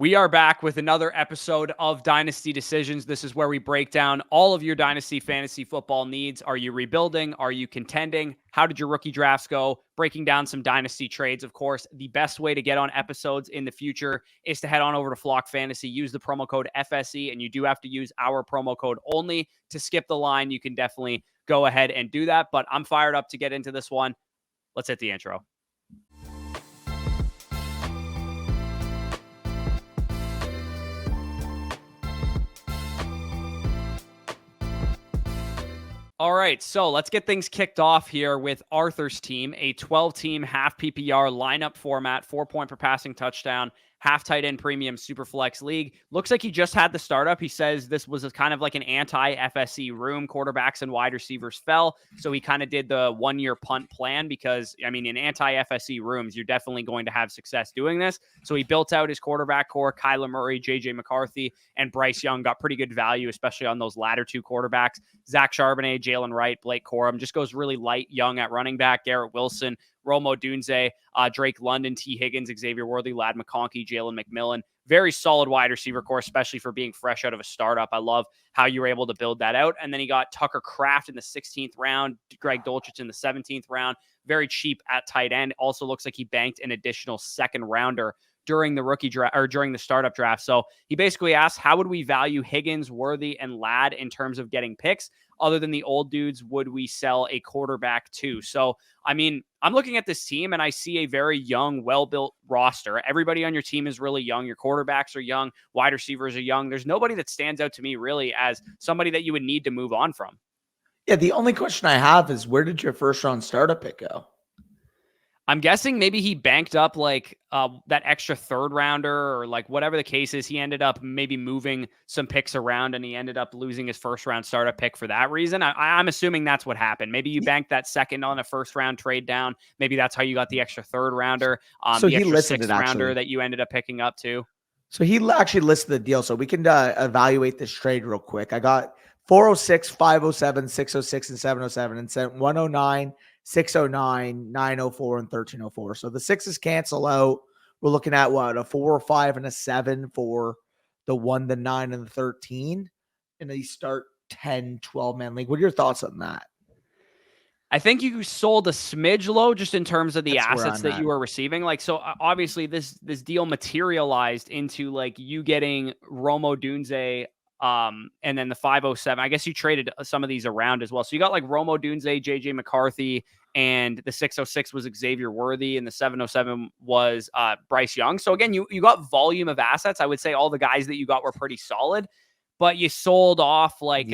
We are back with another episode of Dynasty Decisions. This is where we break down all of your Dynasty fantasy football needs. Are you rebuilding? Are you contending? How did your rookie drafts go? Breaking down some Dynasty trades, of course. The best way to get on episodes in the future is to head on over to Flock Fantasy. Use the promo code FSE, and you do have to use our promo code only to skip the line. You can definitely go ahead and do that, but I'm fired up to get into this one. Let's hit the intro. All right, so let's get things kicked off here with Arthur's team, a 12-team half PPR lineup format, 4 point per passing touchdown, half tight end premium super flex league. Looks like he just had the startup. He says this was a kind of like an anti-FSE room. Quarterbacks and wide receivers fell. So he kind of did the 1-year punt plan because, I mean, in anti-FSE rooms, you're definitely going to have success doing this. So he built out his quarterback core. Kyler Murray, JJ McCarthy, and Bryce Young got pretty good value, especially on those latter two quarterbacks. Zach Charbonnet, Jalen Wright, Blake Corum just goes really light, young at running back. Garrett Wilson, Romo Dunze, Drake London, T. Higgins, Xavier Worthy, Ladd McConkey, Jalen McMillan. Very solid wide receiver core, especially for being fresh out of a startup. I love how you were able to build that out. And then he got Tucker Kraft in the 16th round, Greg Dulcich in the 17th round. Very cheap at tight end. Also looks like he banked an additional second rounder during the rookie draft or during the startup draft. So he basically asked, how would we value Higgins, Worthy, and Ladd in terms of getting picks? Other than the old dudes, would we sell a quarterback too? So, I mean, I'm looking at this team and I see a very young, well-built roster. Everybody on your team is really young. Your quarterbacks are young. Wide receivers are young. There's nobody that stands out to me really as somebody that you would need to move on from. Yeah, the only question I have is where did your first round startup pick go? I'm guessing maybe he banked up like that extra third rounder or like whatever the case is. He ended up maybe moving some picks around and he ended up losing his first round startup pick for that reason. I'm assuming that's what happened. Maybe you banked that second on a first round trade down. Maybe that's how you got the extra third rounder. So the he extra listed sixth it, rounder that you ended up picking up too. So he actually listed the deal. So we can evaluate this trade real quick. I got 406, 507, 606, and 707 and sent 109, 609, 904, and 1304. So the sixes cancel out. We're looking at what, a 4, 5, and a 7 for the 1, the 9, and the 13. And they start 10, 12-man league. What are your thoughts on that? I think you sold a smidge low just in terms of the assets that you were receiving. Like, so obviously this deal materialized into like you getting Romo Dunze, and then the 507. I guess you traded some of these around as well. So you got like Romo Dunze, JJ McCarthy, and the 606 was Xavier Worthy, and the 707 was Bryce Young. So again, you got volume of assets. I would say all the guys that you got were pretty solid, but you sold off like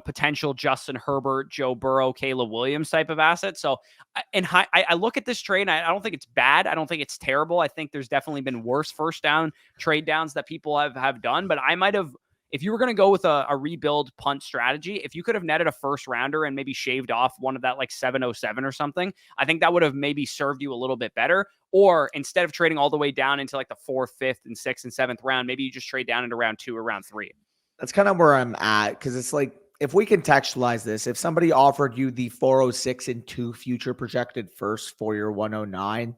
potential Justin Herbert, Joe Burrow, Caleb Williams type of asset. So I look at this trade and I don't think it's bad. I don't think it's terrible. I think there's definitely been worse first down trade downs that people have done, but I might have, if you were going to go with a rebuild punt strategy, if you could have netted a first rounder and maybe shaved off one of that like 707 or something, I think that would have maybe served you a little bit better. Or instead of trading all the way down into like the 4th, 5th, and 6th and 7th round, maybe you just trade down into round 2 or round 3. That's kind of where I'm at, because it's like, if we contextualize this, if somebody offered you the 406 and 2 future projected first for your 109,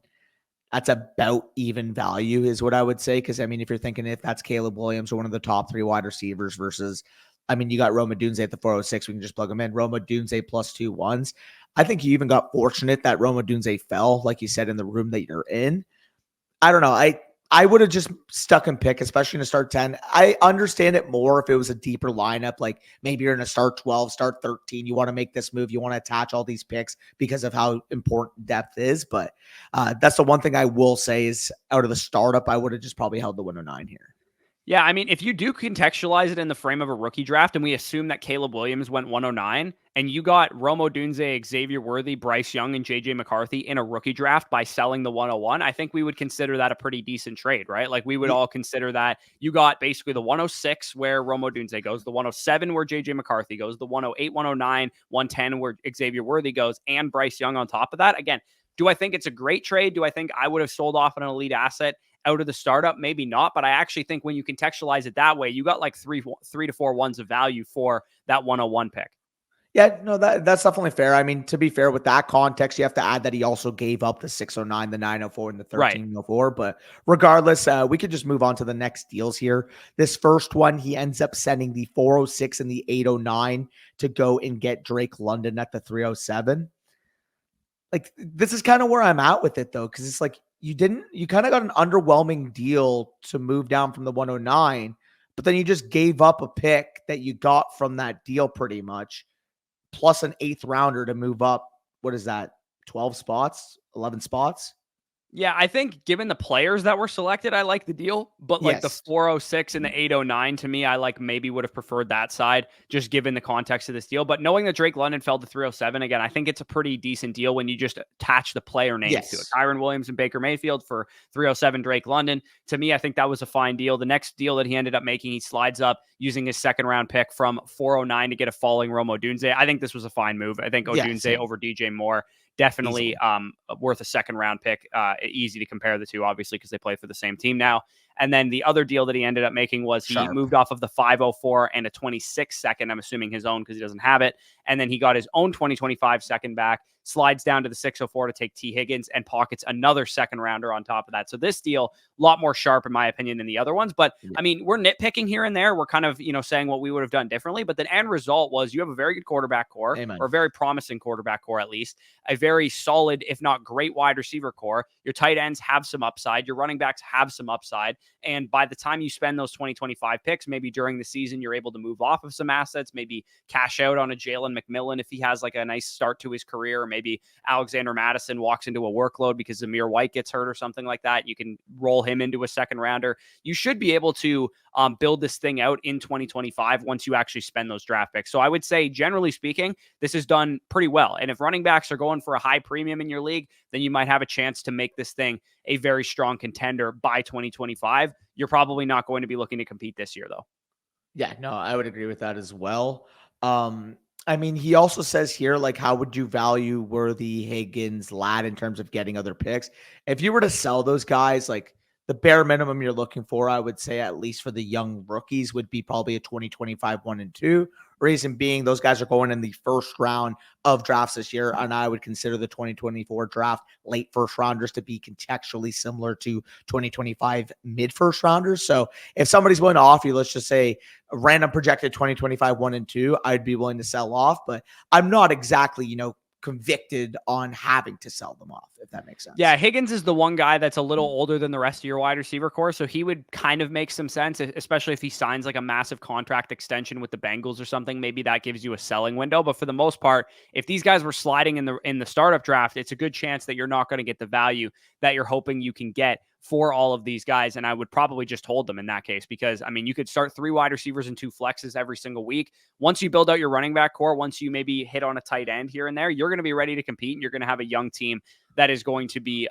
that's about even value is what I would say. Because, I mean, if you're thinking if that's Caleb Williams or one of the top 3 wide receivers versus, I mean, you got Roma Dunze at the 406. We can just plug him in. Roma Dunze plus 2 ones. I think you even got fortunate that Roma Dunze fell, like you said, in the room that you're in. I don't know. I would have just stuck and pick, especially in a start 10. I understand it more if it was a deeper lineup. Like maybe you're in a start 12, start 13. You want to make this move. You want to attach all these picks because of how important depth is. But that's the one thing I will say is out of the startup, I would have just probably held the 109 here. Yeah, I mean, if you do contextualize it in the frame of a rookie draft, and we assume that Caleb Williams went 109, and you got Romo Dunze, Xavier Worthy, Bryce Young, and JJ McCarthy in a rookie draft by selling the 101, I think we would consider that a pretty decent trade, right? Like we would all consider that. You got basically the 106 where Romo Dunze goes, the 107 where JJ McCarthy goes, the 108, 109, 110 where Xavier Worthy goes, and Bryce Young on top of that. Again, do I think it's a great trade? Do I think I would have sold off an elite asset out of the startup? Maybe not, but I actually think when you contextualize it that way, you got like three to four ones of value for that 101 pick. Yeah, no, that's definitely fair. I mean, to be fair, with that context, you have to add that he also gave up the 609, the 904, and the Right. 1304. But regardless, we could just move on to the next deals here. This first one, he ends up sending the 406 and the 809 to go and get Drake London at the 307. Like, this is kind of where I'm at with it, though, because it's like you kind of got an underwhelming deal to move down from the 109, but then you just gave up a pick that you got from that deal pretty much, plus an 8th rounder to move up. What is that? 12 spots, 11 spots? Yeah, I think given the players that were selected, I like the deal. But like the Yes. 406 and the 809, to me, I like maybe would have preferred that side, just given the context of this deal. But knowing that Drake London fell to 307, again, I think it's a pretty decent deal when you just attach the player names to it. Yes. Kyron Williams and Baker Mayfield for 307 Drake London. To me, I think that was a fine deal. The next deal that he ended up making, he slides up using his 2nd round pick from 409 to get a falling Rome Odunze. I think this was a fine move. I think Odunze over DJ Moore. Definitely worth a 2nd round pick. Easy to compare the two, obviously, because they play for the same team now. And then the other deal that he ended up making was he moved off of the 504 and a 26 second. I'm assuming his own because he doesn't have it. And then he got his own 2025 second back, slides down to the 604 to take T. Higgins and pockets another 2nd rounder on top of that. So this deal, a lot more sharp, in my opinion, than the other ones. But I mean, we're nitpicking here and there. We're kind of, saying what we would have done differently. But the end result was you have a very good quarterback core, or a very promising quarterback core, at least, a very solid, if not great, wide receiver core. Your tight ends have some upside. Your running backs have some upside. And by the time you spend those 2025 picks, maybe during the season, you're able to move off of some assets, maybe cash out on a Jalen McMillan if he has like a nice start to his career, or maybe Alexander Madison walks into a workload because Zamir White gets hurt or something like that. You can roll him into a 2nd rounder. You should be able to build this thing out in 2025 once you actually spend those draft picks. So I would say, generally speaking, this is done pretty well. And if running backs are going for a high premium in your league, then you might have a chance to make this thing a very strong contender by 2025. You're probably not going to be looking to compete this year, though. Yeah, no, I would agree with that as well. I mean, he also says here, like, how would you value Worthy, Higgins, Ladd in terms of getting other picks? If you were to sell those guys, like, the bare minimum you're looking for, I would say, at least for the young rookies, would be probably a 2025 1 and 2. Reason being, those guys are going in the 1st round of drafts this year, and I would consider the 2024 draft late 1st rounders to be contextually similar to 2025 mid 1st rounders. So if somebody's willing to offer you, let's just say, a random projected 2025 1 and 2, I'd be willing to sell off, but I'm not exactly, convicted on having to sell them off, if that makes sense. Yeah, Higgins is the one guy that's a little older than the rest of your wide receiver core, so he would kind of make some sense, especially if he signs like a massive contract extension with the Bengals or something. Maybe that gives you a selling window, but for the most part, if these guys were sliding in the startup draft, it's a good chance that you're not going to get the value that you're hoping you can get for all of these guys. And I would probably just hold them in that case, because I mean, you could start 3 wide receivers and 2 flexes every single week. Once you build out your running back core, once you maybe hit on a tight end here and there, you're going to be ready to compete, and you're going to have a young team that is going to be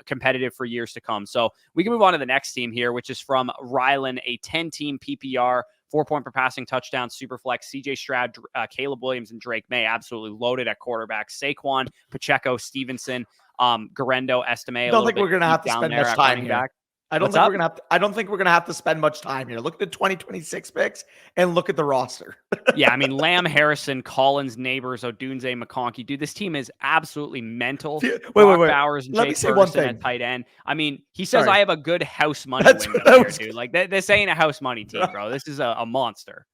competitive for years to come. So we can move on to the next team here, which is from Rylan, a 10-team PPR, 4-point per passing touchdown, super flex, CJ Stroud, Caleb Williams, and Drake May, absolutely loaded at quarterback. Saquon, Pacheco, Stevenson, Garendo, Estime. I don't think we're going to have to spend much time here. I don't think we're going to have to spend much time here. Look at the 2026 picks and look at the roster. Yeah, I mean, Lamb, Harrison, Collins, Neighbors, Odunze, McConkey. Dude, this team is absolutely mental. Wait. Bowers and Let Jake me say one Ferguson thing at tight end. I mean, he says I have a good house money window here, dude. Like, this ain't a house money team, bro. This is a monster.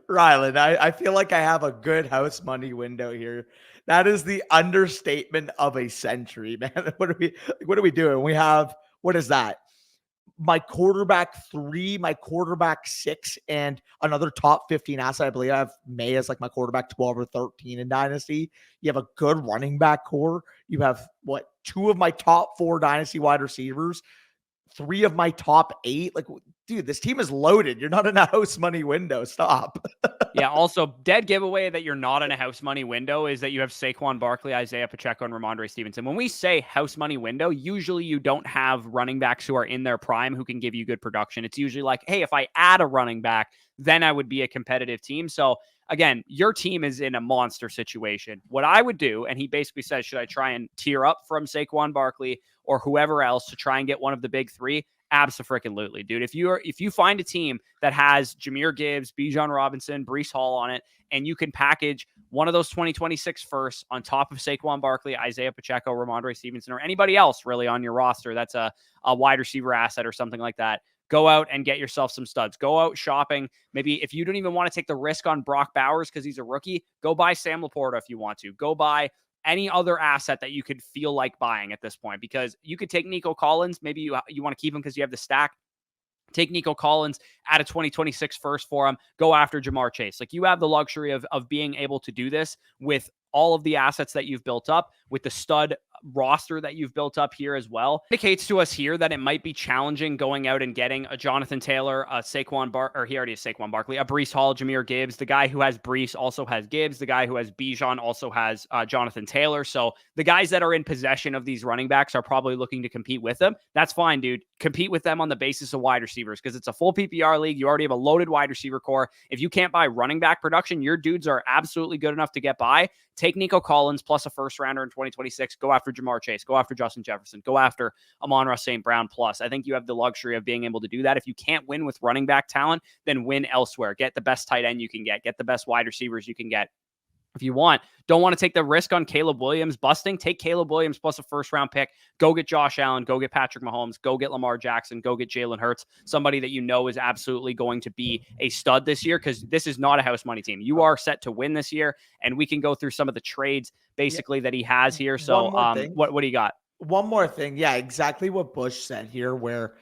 Rylan, I feel like I have a good house money window here. That is the understatement of a century, man. What are we doing? We have, what is that? My quarterback 3, my quarterback 6, and another top 15 asset. I believe I have May as like my quarterback 12 or 13 in Dynasty. You have a good running back core. You have 2 of my top 4 Dynasty wide receivers, 3 of my top 8. Like, dude, this team is loaded. You're not in a house money window. Stop. Yeah, also, dead giveaway that you're not in a house money window is that you have Saquon Barkley, Isaiah Pacheco, and Ramondre Stevenson. When we say house money window, usually you don't have running backs who are in their prime who can give you good production. It's usually like, hey, if I add a running back, then I would be a competitive team. So again, your team is in a monster situation. What I would do, and he basically says, should I try and tier up from Saquon Barkley or whoever else to try and get one of the big 3? Abso-freaking-lutely, dude. If you find a team that has Jahmyr Gibbs, Bijan Robinson, Breece Hall on it, and you can package one of those 2026 firsts on top of Saquon Barkley, Isaiah Pacheco, Ramondre Stevenson, or anybody else really on your roster that's a wide receiver asset or something like that. Go out and get yourself some studs. Go out shopping. Maybe if you don't even want to take the risk on Brock Bowers because he's a rookie, go buy Sam Laporta if you want to. Go buy any other asset that you could feel like buying at this point, because you could take Nico Collins. Maybe you want to keep him because you have the stack. Take Nico Collins, add a 2026 first for him, go after Jamar Chase. Like, you have the luxury of being able to do this with all of the assets that you've built up, with the stud roster that you've built up here as well. It indicates to us here that it might be challenging going out and getting a Jonathan Taylor, a he already has Saquon Barkley, a Breece Hall, Jahmyr Gibbs. The guy who has Breece also has Gibbs. The guy who has Bijan also has Jonathan Taylor. So the guys that are in possession of these running backs are probably looking to compete with them. That's fine, dude. Compete with them on the basis of wide receivers, because it's a full PPR league. You already have a loaded wide receiver core. If you can't buy running back production, your dudes are absolutely good enough to get by. Take Nico Collins plus a first rounder in 2026. Go after Jamar Chase. Go after Justin Jefferson. Go after Amon-Ra St. Brown plus. I think you have the luxury of being able to do that. If you can't win with running back talent, then win elsewhere. Get the best tight end you can get. Get the best wide receivers you can get. If you don't want to take the risk on Caleb Williams busting, take Caleb Williams plus a first round pick. Go get Josh Allen. Go get Patrick Mahomes. Go get Lamar Jackson. Go get Jalen Hurts, somebody that you know is absolutely going to be a stud this year, because this is not a house money team. You are set to win this year, and we can go through some of the trades basically that he has here. So what do you got? One more thing. Yeah, exactly what Bush said here, where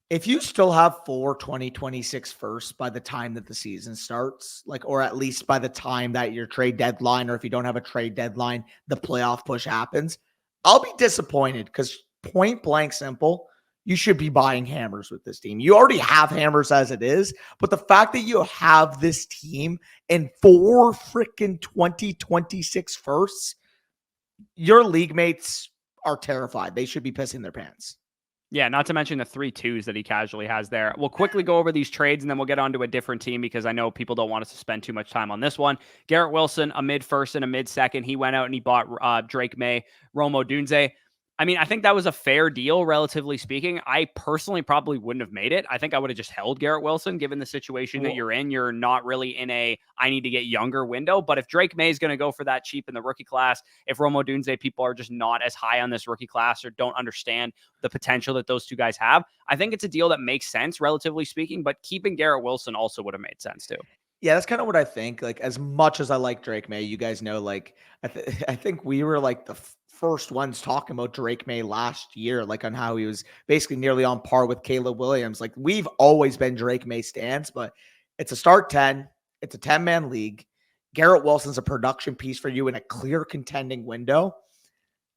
if you still have 4 2026 firsts by the time that the season starts, or at least by the time that your trade deadline, or if you don't have a trade deadline, the playoff push happens, I'll be disappointed, because point blank simple, you should be buying hammers with this team. You already have hammers as it is, but the fact that you have this team in 4 freaking 2026 firsts, your league mates are terrified. They should be pissing their pants. Yeah, not to mention the 3 2s that he casually has there. We'll quickly go over these trades, and then we'll get on to a different team, because I know people don't want us to spend too much time on this one. Garrett Wilson, a mid-first and a mid-second. He went out and he bought Drake May, Rome Odunze. I mean, I think that was a fair deal, relatively speaking. I personally probably wouldn't have made it. I think I would have just held Garrett Wilson, given the situation that you're in. You're not really in a I need to get younger window. But if Drake May is going to go for that cheap in the rookie class, if Rome Odunze people are just not as high on this rookie class or don't understand the potential that those two guys have, I think it's a deal that makes sense, relatively speaking. But keeping Garrett Wilson also would have made sense too. Yeah, that's kind of what I think. As much as I like Drake May, you guys know, I think we were the first ones talking about Drake May last year, on how he was basically nearly on par with Caleb Williams. We've always been Drake May stance, but it's a start 10. It's a 10-man league. Garrett Wilson's a production piece for you in a clear contending window.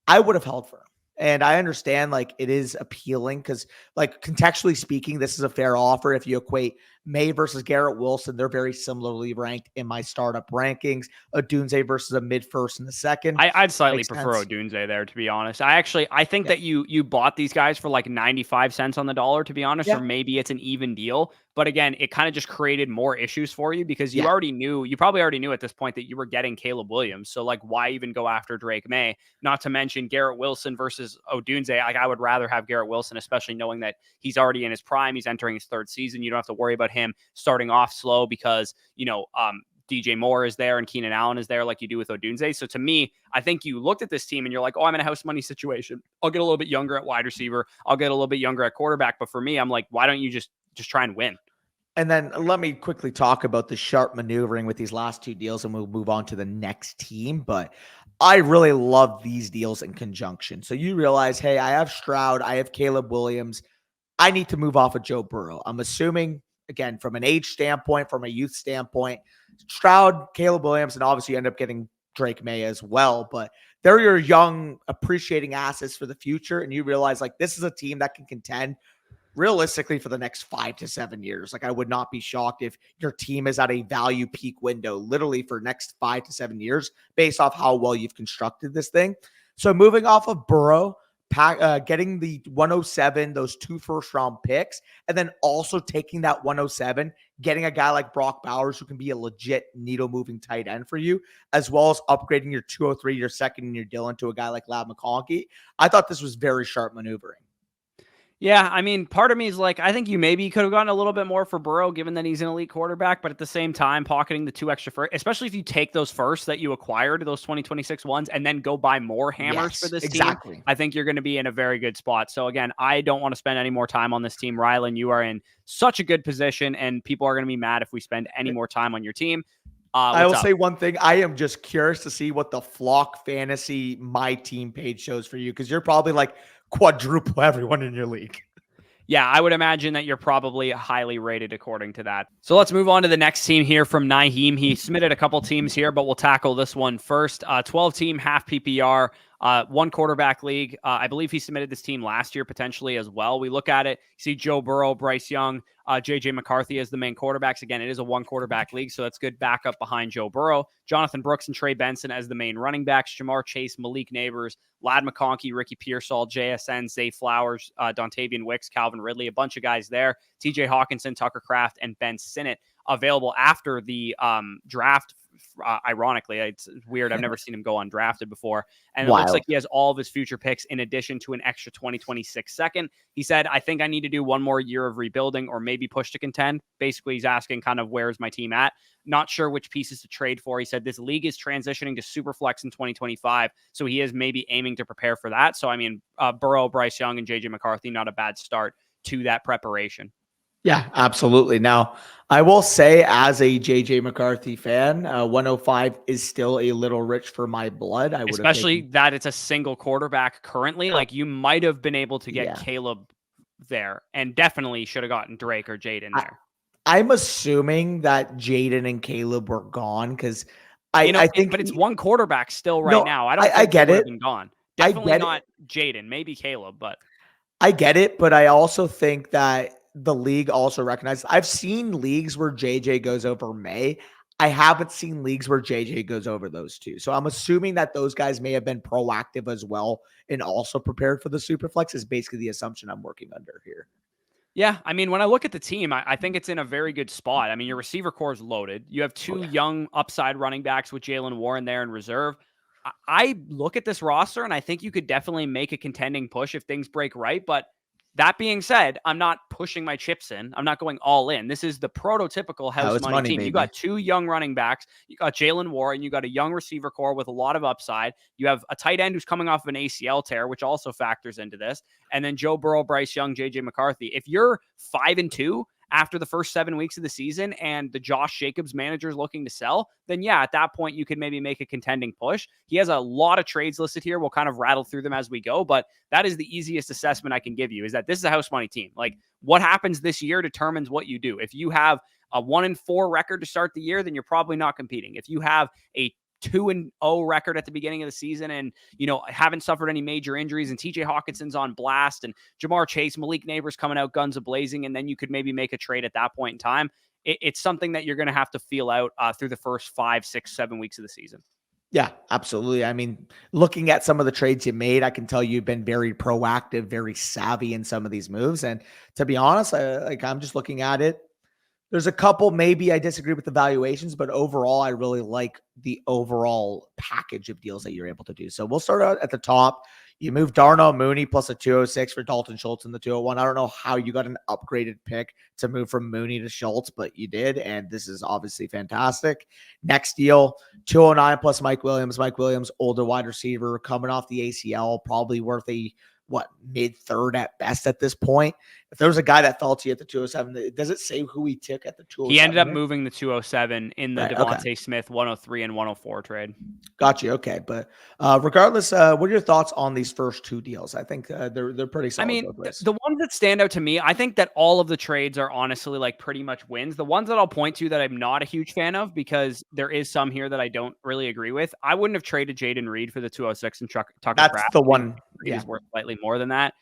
I would have held for him. And I understand it is appealing because contextually speaking, this is a fair offer. If you equate May versus Garrett Wilson, they're very similarly ranked in my startup rankings. Odunze versus a mid first and a second. I'd slightly prefer Odunze there, to be honest. I think that you bought these guys for 95 cents on the dollar, to be honest, or maybe it's an even deal. But again, it kind of just created more issues for you, because you probably already knew at this point that you were getting Caleb Williams. So why even go after Drake May? Not to mention Garrett Wilson versus Odunze. I would rather have Garrett Wilson, especially knowing that he's already in his prime. He's entering his 3rd season. You don't have to worry about him starting off slow because, DJ Moore is there and Keenan Allen is there like you do with Odunze. So to me, I think you looked at this team and you're like, oh, I'm in a house money situation. I'll get a little bit younger at wide receiver. I'll get a little bit younger at quarterback. But for me, I'm like, why don't you just try and win? And then let me quickly talk about the sharp maneuvering with these last 2 deals, and we'll move on to the next team. But I really love these deals in conjunction. So you realize, hey, I have Stroud, I have Caleb Williams. I need to move off of Joe Burrow. I'm assuming, again, from an age standpoint, from a youth standpoint, Stroud, Caleb Williams, and obviously you end up getting Drake May as well. But they're your young, appreciating assets for the future. And you realize, this is a team that can contend realistically for the next 5 to 7 years. I would not be shocked if your team is at a value peak window, literally for next 5 to 7 years, based off how well you've constructed this thing. So moving off of Burrow, getting the 107, those 2 first-round picks, and then also taking that 107, getting a guy like Brock Bowers who can be a legit needle-moving tight end for you, as well as upgrading your 203, your second, and your Dillon to a guy like Lab McConkey. I thought this was very sharp maneuvering. Yeah, I mean, part of me is like, I think you maybe could have gotten a little bit more for Burrow, given that he's an elite quarterback, but at the same time, pocketing the 2 extra first, especially if you take those first that you acquired, those 2026 ones, and then go buy more hammers for Yes, this team, exactly. I think you're going to be in a very good spot. So again, I don't want to spend any more time on this team. Rylan, you are in such a good position, and people are going to be mad if we spend any more time on your team. I What's will up? say one thing. I am just curious to see what the Flock Fantasy My Team page shows for you, because you're probably like quadruple everyone in your league. Yeah, I would imagine that you're probably highly rated according to that. So let's move on to the next team here from Nyheim. He submitted a couple teams here, but we'll tackle this one first. 12-team, half PPR, one quarterback league. I believe he submitted this team last year potentially as well. We look at it, see Joe Burrow, Bryce Young, JJ McCarthy as the main quarterbacks. Again, it is a one quarterback league, so that's good backup behind Joe Burrow. Jonathan Brooks and Trey Benson as the main running backs. Jamar Chase, Malik Neighbors, Lad McConkey, Ricky Pearsall, JSN, Zay Flowers, Dontavian Wicks, Calvin Ridley, a bunch of guys there. TJ Hawkinson, Tucker Kraft, and Ben Sinnott available after the draft. Ironically, it's weird. I've never seen him go undrafted before. And it looks like he has all of his future picks in addition to an extra 2026 second. He said, I think I need to do one more year of rebuilding or maybe push to contend. Basically, he's asking kind of where's my team at? Not sure which pieces to trade for. He said this league is transitioning to Superflex in 2025. So he is maybe aiming to prepare for that. So, I mean, Burrow, Bryce Young, and JJ McCarthy, not a bad start to that preparation. Yeah, absolutely. Now, I will say, as a JJ McCarthy fan, 105 is still a little rich for my blood. I would have Especially taken, that it's a single quarterback currently. Like you might have been able to get Caleb there and definitely should have gotten Drake or Jaden there. I'm assuming that Jaden and Caleb were gone because I think, but it's one quarterback still right now. I don't think I get they would it. have been gone. Definitely not Jaden, maybe Caleb, but I get it, but I also think that the league also recognizes. I've seen leagues where JJ goes over May. I haven't seen leagues where JJ goes over those two. So I'm assuming that those guys may have been proactive as well and also prepared for the Superflex is basically the assumption I'm working under here. Yeah, I mean, when I look at the team, I think it's in a very good spot. I mean, your receiver core is loaded. You have two young upside running backs with Jalen Warren there in reserve. I look at this roster and I think you could definitely make a contending push if things break right. But that being said, I'm not pushing my chips in. I'm not going all in. This is the prototypical house money team. Baby. You got two young running backs. You got Jalen Warren. You got a young receiver core with a lot of upside. You have a tight end who's coming off of an ACL tear, which also factors into this. And then Joe Burrow, Bryce Young, JJ McCarthy. If you're 5-2 after the first 7 weeks of the season and the Josh Jacobs manager is looking to sell, then yeah, at that point, you could maybe make a contending push. He has a lot of trades listed here. We'll kind of rattle through them as we go, but that is the easiest assessment I can give you is that this is a house money team. Like what happens this year determines what you do. If you have a 1-4 record to start the year, then you're probably not competing. If you have a 2-0 record at the beginning of the season and, haven't suffered any major injuries and TJ Hawkinson's on blast and Jamar Chase, Malik Neighbors coming out guns a-blazing, and then you could maybe make a trade at that point in time. It's something that you're going to have to feel out through the first 5, 6, 7 weeks of the season. Yeah, absolutely. I mean, looking at some of the trades you made, I can tell you've been very proactive, very savvy in some of these moves. And to be honest, I'm just looking at it. There's a couple, maybe I disagree with the valuations, but overall, I really like the overall package of deals that you're able to do. So we'll start out at the top. You move Darnell Mooney plus a 206 for Dalton Schultz in the 201. I don't know how you got an upgraded pick to move from Mooney to Schultz, but you did, and this is obviously fantastic. Next deal, 209 plus Mike Williams. Mike Williams, older wide receiver, coming off the ACL, probably worth a mid-third at best at this point. If there was a guy that fell to you at the 207, does it say who he took at the 207? He ended up moving the 207 in the Devontae Smith 103 and 104 trade. Got you. Okay. But regardless, what are your thoughts on these first two deals? I think they're pretty solid. I mean, the ones that stand out to me, I think that all of the trades are honestly like pretty much wins. The ones that I'll point to that I'm not a huge fan of, because there is some here that I don't really agree with. I wouldn't have traded Jaden Reed for the 206 and Tucker Kraft. That's the one. He's worth slightly more than that.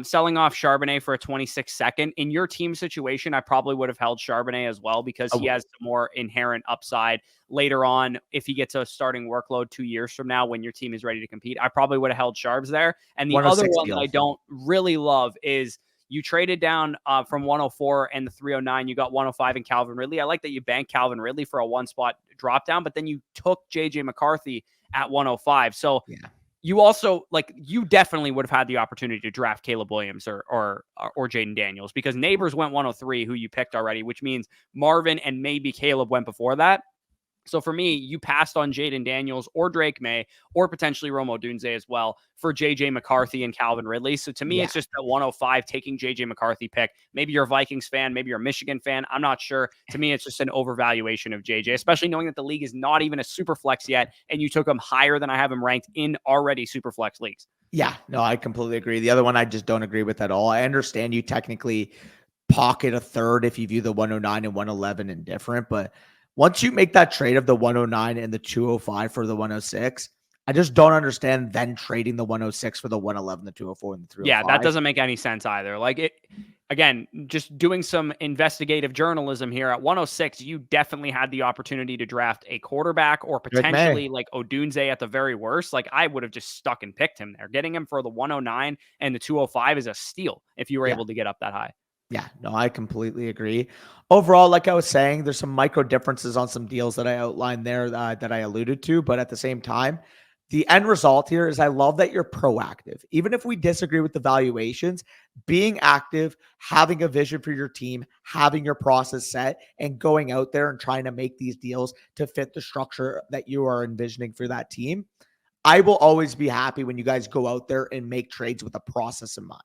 Selling off Charbonnet for a 26 second. In your team situation, I probably would have held Charbonnet as well because he has more inherent upside later on. If he gets a starting workload 2 years from now when your team is ready to compete, I probably would have held Charbs there. And the other one that I don't really love is you traded down from 104 and the 309. You got 105 and Calvin Ridley. I like that you banked Calvin Ridley for a one spot drop down, but then you took JJ McCarthy at 105. So you also like you definitely would have had the opportunity to draft Caleb Williams or Jaden Daniels, because Neighbors went 103, who you picked already, which means Marvin and maybe Caleb went before that. So for me, you passed on Jaden Daniels or Drake May or potentially Rome Odunze as well for JJ McCarthy and Calvin Ridley. So to me, it's just at 105 taking JJ McCarthy pick. Maybe you're a Vikings fan, maybe you're a Michigan fan. I'm not sure. To me, it's just an overvaluation of JJ, especially knowing that the league is not even a super flex yet, and you took him higher than I have him ranked in already super flex leagues. Yeah, no, I completely agree. The other one I just don't agree with at all. I understand you technically pocket a third if you view the 109 and 111 indifferent, but once you make that trade of the 109 and the 205 for the 106, I just don't understand then trading the 106 for the 111, the 204, and the 305. Yeah, that doesn't make any sense either. Like it, again, just doing some investigative journalism here at 106, you definitely had the opportunity to draft a quarterback or potentially like Odunze at the very worst. Like I would have just stuck and picked him there. Getting him for the 109 and the 205 is a steal if you were able to get up that high. Yeah, no, I completely agree. Overall, like I was saying, there's some micro differences on some deals that I outlined there that I alluded to. But at the same time, the end result here is I love that you're proactive. Even if we disagree with the valuations, being active, having a vision for your team, having your process set, and going out there and trying to make these deals to fit the structure that you are envisioning for that team. I will always be happy when you guys go out there and make trades with a process in mind.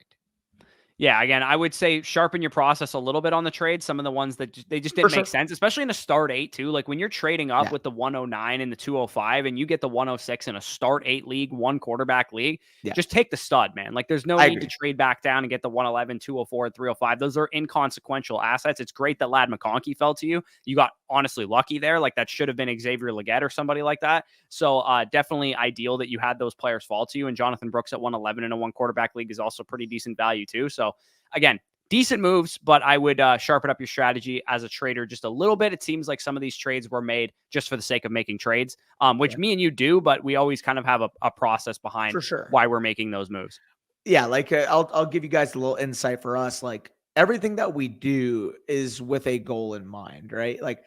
Yeah, again, I would say sharpen your process a little bit on the trade. Some of the ones that they just didn't make sense, especially in a start 8 too. Like when you're trading up with the 109 and the 205 and you get the 106 in a start 8 league, one quarterback league, just take the stud, man. Like there's no need to trade back down and get the 111, 204, and 305. Those are inconsequential assets. It's great that Ladd McConkey fell to you. You got honestly lucky there. Like that should have been Xavier Legette or somebody like that. So definitely ideal that you had those players fall to you. And Jonathan Brooks at 111 in a one quarterback league is also pretty decent value too. So again, decent moves, but I would sharpen up your strategy as a trader just a little bit. It seems like some of these trades were made just for the sake of making trades, which me and you do, but we always kind of have a process behind why we're making those moves. Yeah, like I'll give you guys a little insight for us. Like everything that we do is with a goal in mind, right? Like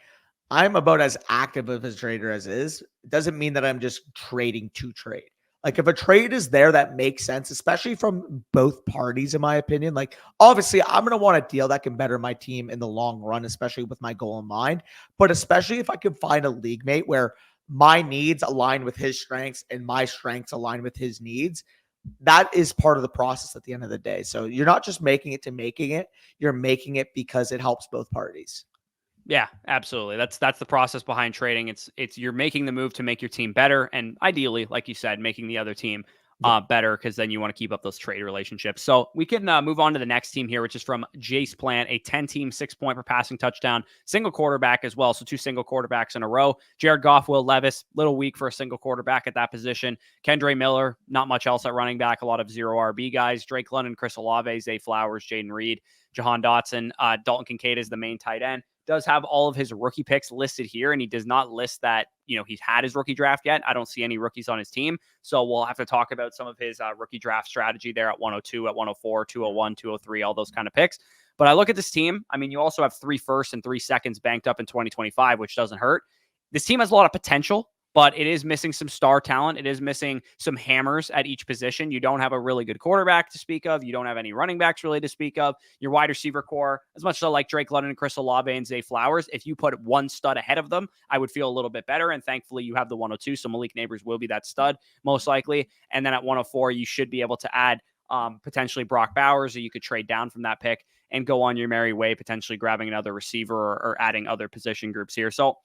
I'm about as active of a trader as is. It doesn't mean that I'm just trading to trade. Like if a trade is there that makes sense, especially from both parties, in my opinion, like obviously I'm going to want a deal that can better my team in the long run, especially with my goal in mind. But especially if I can find a league mate where my needs align with his strengths and my strengths align with his needs, that is part of the process at the end of the day. So you're not just making it to making it, you're making it because it helps both parties. Yeah, absolutely. That's the process behind trading. It's you're making the move to make your team better, and ideally, like you said, making the other team better, because then you want to keep up those trade relationships. So we can move on to the next team here, which is from Jace Plant, a 10-team, 6-point per passing touchdown, single quarterback as well. So 2 single quarterbacks in a row. Jared Goff, Will Levis, little weak for a single quarterback at that position. Kendre Miller, not much else at running back. A lot of 0 RB guys. Drake London, Chris Olave, Zay Flowers, Jaden Reed, Jahan Dotson, Dalton Kincaid is the main tight end. Does have all of his rookie picks listed here, and he does not list that, he's had his rookie draft yet. I don't see any rookies on his team. So we'll have to talk about some of his rookie draft strategy there at 102, at 104, 201, 203, all those kind of picks. But I look at this team. I mean, you also have 3 firsts and 3 seconds banked up in 2025, which doesn't hurt. This team has a lot of potential, but it is missing some star talent. It is missing some hammers at each position. You don't have a really good quarterback to speak of. You don't have any running backs really to speak of. Your wide receiver core, as much as I like Drake London and Chris Olave and Zay Flowers, if you put one stud ahead of them, I would feel a little bit better. And thankfully, you have the 102, so Malik Neighbors will be that stud, most likely. And then at 104, you should be able to add potentially Brock Bowers, or you could trade down from that pick and go on your merry way, potentially grabbing another receiver or adding other position groups here. So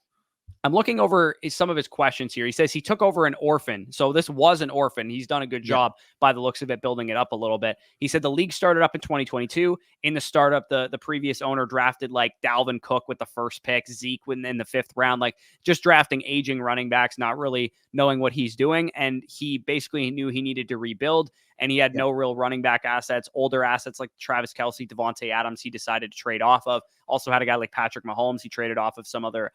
I'm looking over some of his questions here. He says he took over an orphan. So this was an orphan. He's done a good job by the looks of it, building it up a little bit. He said the league started up in 2022. In the startup, the previous owner drafted like Dalvin Cook with the first pick, Zeke in the 5th round, like just drafting aging running backs, not really knowing what he's doing. And he basically knew he needed to rebuild, and he had no real running back assets, older assets like Travis Kelce, Devontae Adams, he decided to trade off of. Also had a guy like Patrick Mahomes. He traded off of some other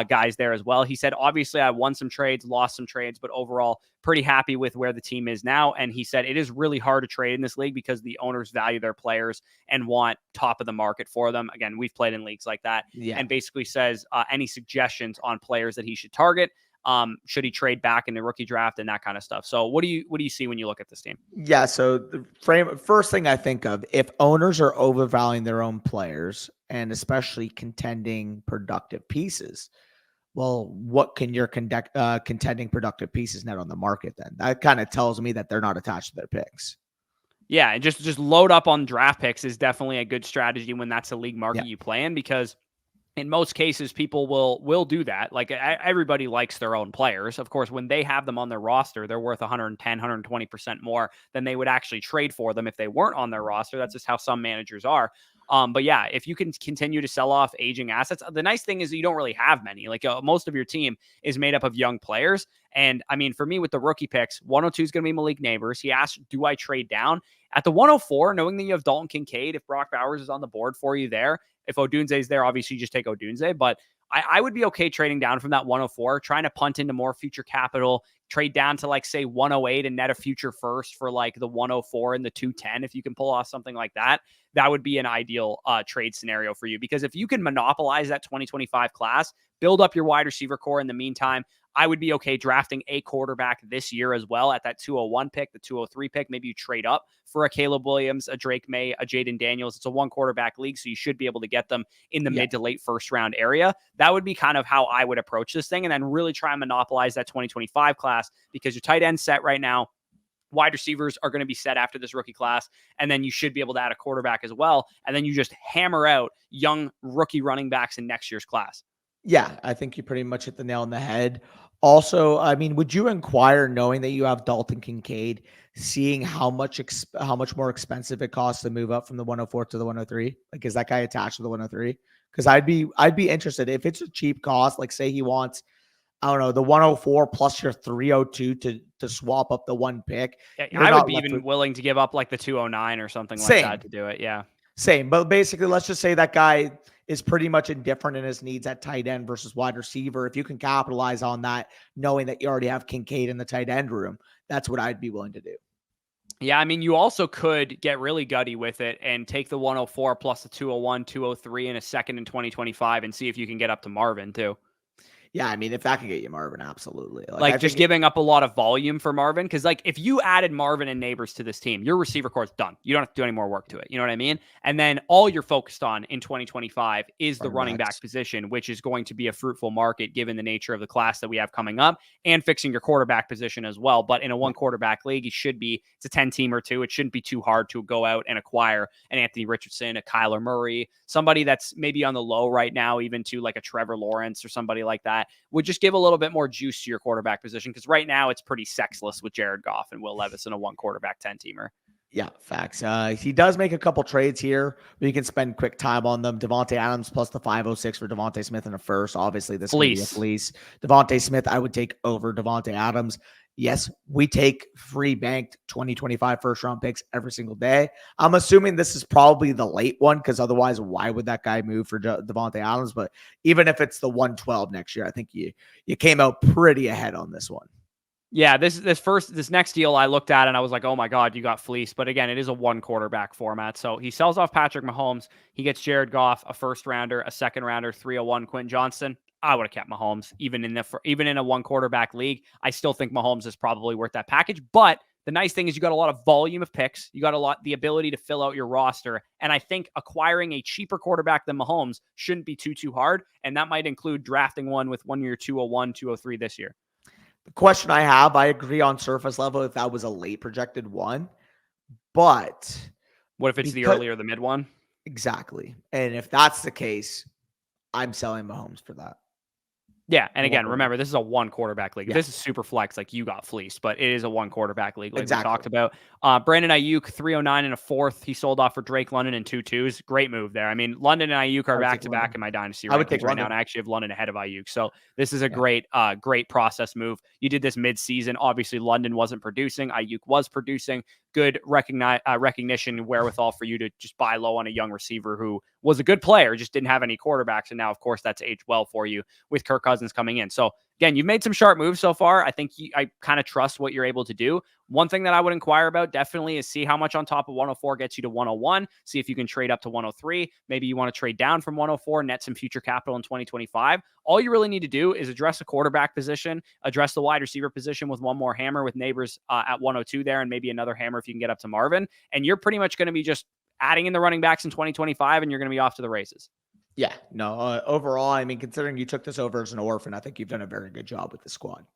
guys there as well. He said, obviously, I won some trades, lost some trades, but overall, pretty happy with where the team is now. And he said, it is really hard to trade in this league because the owners value their players and want top of the market for them. Again, we've played in leagues like that. And basically says any suggestions on players that he should target. should he trade back in the rookie draft and that kind of stuff. So what do you see when you look at this team? Yeah. So the first thing I think of, if owners are overvaluing their own players and especially contending productive pieces, well, what can your contending productive pieces net on the market then? That kind of tells me that they're not attached to their picks. Yeah, and just load up on draft picks is definitely a good strategy when that's a league market you play in, because in most cases, people will do that. Like everybody likes their own players. Of course, when they have them on their roster, they're worth 110, 120% more than they would actually trade for them if they weren't on their roster. That's just how some managers are. But yeah, if you can continue to sell off aging assets, the nice thing is that you don't really have many. Like most of your team is made up of young players. And I mean, for me with the rookie picks, 102 is going to be Malik Neighbors. He asked, do I trade down? At the 104, knowing that you have Dalton Kincaid, if Brock Bowers is on the board for you there, if Odunze is there, obviously you just take Odunze. But I would be okay trading down from that 104, trying to punt into more future capital, trade down to like, say, 108 and net a future first for like the 104 and the 210. If you can pull off something like that, that would be an ideal trade scenario for you. Because if you can monopolize that 2025 class, build up your wide receiver core in the meantime, I would be okay drafting a quarterback this year as well at that 201 pick, the 203 pick. Maybe you trade up for a Caleb Williams, a Drake May, a Jaden Daniels. It's a one quarterback league, so you should be able to get them in the mid to late first round area. That would be kind of how I would approach this thing, and then really try and monopolize that 2025 class, because your tight end set right now. Wide receivers are going to be set after this rookie class, and then you should be able to add a quarterback as well, and then you just hammer out young rookie running backs in next year's class. Yeah, I think you pretty much hit the nail on the head. Also, I mean, would you inquire, knowing that you have Dalton Kincaid, seeing how much more expensive it costs to move up from the 104 to the 103? Like, is that guy attached to the 103? Because I'd be interested if it's a cheap cost. Like, say he wants, I don't know, the 104 plus your 302 to swap up the one pick. Yeah, I would be even willing to give up like the 209 or something like that to do it. Yeah. Same. But basically, let's just say that guy is pretty much indifferent in his needs at tight end versus wide receiver. If you can capitalize on that, knowing that you already have Kincaid in the tight end room, that's what I'd be willing to do. Yeah, I mean, you also could get really gutty with it and take the 104 plus the 201, 203 in a second in 2025 and see if you can get up to Marvin too. Yeah, I mean, if that can get you Marvin, absolutely. Like just giving up a lot of volume for Marvin. Because like if you added Marvin and Neighbors to this team, your receiver core is done. You don't have to do any more work to it. You know what I mean? And then all you're focused on in 2025 is the running back position, which is going to be a fruitful market given the nature of the class that we have coming up, and fixing your quarterback position as well. But in a one quarterback league, it's a 10-team or two. It shouldn't be too hard to go out and acquire an Anthony Richardson, a Kyler Murray, somebody that's maybe on the low right now, even to like a Trevor Lawrence or somebody like that, would just give a little bit more juice to your quarterback position, because right now it's pretty sexless with Jared Goff and Will Levis in a one quarterback 10-teamer. Yeah, facts. He does make a couple trades here, but you can spend quick time on them. Devontae Adams plus the 506 for Devontae Smith in a first. Obviously, this is a fleece. Devontae Smith, I would take over Devontae Adams. Yes, we take free banked 2025 first round picks every single day. I'm assuming this is probably the late one, because otherwise, why would that guy move for Devontae Adams? But even if it's the 112 next year, I think you came out pretty ahead on this one. Yeah, this next deal I looked at and I was like, oh my God, you got fleeced. But again, it is a one quarterback format. So he sells off Patrick Mahomes. He gets Jared Goff, a first rounder, a second rounder, 301 Quentin Johnston. I would have kept Mahomes even in a one quarterback league. I still think Mahomes is probably worth that package. But the nice thing is you got a lot of volume of picks. You got the ability to fill out your roster. And I think acquiring a cheaper quarterback than Mahomes shouldn't be too hard. And that might include drafting one with 1 year 201, 203 this year. The question I have, I agree on surface level if that was a late projected one, but what if it's the early or the mid one? Exactly. And if that's the case, I'm selling Mahomes for that. Yeah, and again, remember, this is a one quarterback league. Yeah. This is super flex, like you got fleeced, but it is a one quarterback league, like we talked about. Brandon Ayuk, 309 and a fourth. He sold off for Drake London in 2-2s. Great move there. I mean, London and Ayuk are back to back in my dynasty rankings right now, and I actually have London ahead of Ayuk. So this is a great process move. You did this mid-season. Obviously, London wasn't producing. Ayuk was producing. Good recognition wherewithal for you to just buy low on a young receiver who was a good player, just didn't have any quarterbacks. And now, of course, that's aged well for you with Kirk Cousins coming in. So again, you've made some sharp moves so far. I think I kind of trust what you're able to do. One thing that I would inquire about definitely is see how much on top of 104 gets you to 101. See if you can trade up to 103. Maybe you want to trade down from 104, net some future capital in 2025. All you really need to do is address the quarterback position, address the wide receiver position with one more hammer with Neighbors at 102 there, and maybe another hammer if you can get up to Marvin. And you're pretty much going to be just adding in the running backs in 2025, and you're going to be off to the races. Yeah, no, overall, I mean, considering you took this over as an orphan, I think you've done a very good job with the squad.